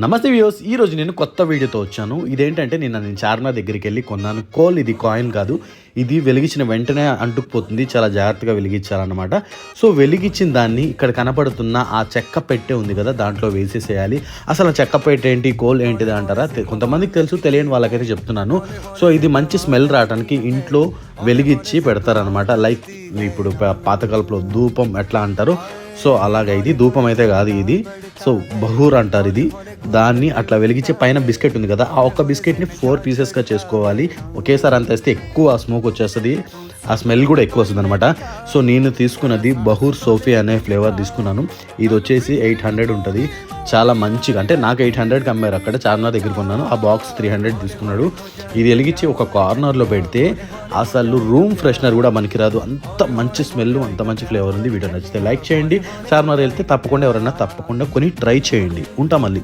నమస్తే వ్యూవర్స్, ఈ రోజు నేను కొత్త వీడియోతో వచ్చాను. ఇదేంటంటే నేను చార్మినార్ దగ్గరికి వెళ్ళి కొన్నాను కోల్. ఇది కాయిన్ కాదు, ఇది వెలిగించిన వెంటనే అంటుకుపోతుంది. చాలా జాగ్రత్తగా వెలిగించాలన్నమాట. సో వెలిగించిన దాన్ని ఇక్కడ కనపడుతున్న ఆ చెక్క పెట్టె ఉంది కదా, దాంట్లో వేసేసేయాలి. అసలు ఆ చెక్క పెట్టె ఏంటి, కోల్ ఏంటిది అంటారా? కొంతమందికి తెలుసు, తెలియని వాళ్ళకైతే చెప్తున్నాను. సో ఇది మంచి స్మెల్ రావడానికి ఇంట్లో వెలిగించి పెడతారనమాట. లైక్ ఇప్పుడు పాతకాలపులో ధూపం ఎట్లా అంటారు, సో అలాగే ఇది ధూపం అయితే కాదు, ఇది సో బహూర్ అంటారు ఇది. దాన్ని అట్లా వెలిగించే పైన బిస్కెట్ ఉంది కదా, ఆ ఒక్క బిస్కెట్ని 4 పీసెస్గా చేసుకోవాలి. ఒకేసారి అంత వేస్తే ఎక్కువ స్మోక్ వచ్చేస్తుంది, ఆ స్మెల్ కూడా ఎక్కువ వస్తుంది అనమాట. సో నేను తీసుకున్నది బహూర్ సోఫీ అనే ఫ్లేవర్ తీసుకున్నాను. ఇది వచ్చేసి 800 ఉంటుంది. చాలా మంచిగా, అంటే నాకు 800కి అమ్మారు అక్కడ, చార్మినార్ దగ్గర కొన్నాను. ఆ బాక్స్ 300 తీసుకున్నాడు. ఇది వెలిగించి ఒక కార్నర్లో పెడితే అసలు రూమ్ ఫ్రెషనర్ కూడా మనకి రాదు, అంత మంచి స్మెల్, అంత మంచి ఫ్లేవర్ ఉంది. వీడియో నచ్చితే లైక్ చేయండి. చార్మినార్ వెళ్తే తప్పకుండా ఎవరన్నా కొని ట్రై చేయండి. ఉంటా మళ్ళీ.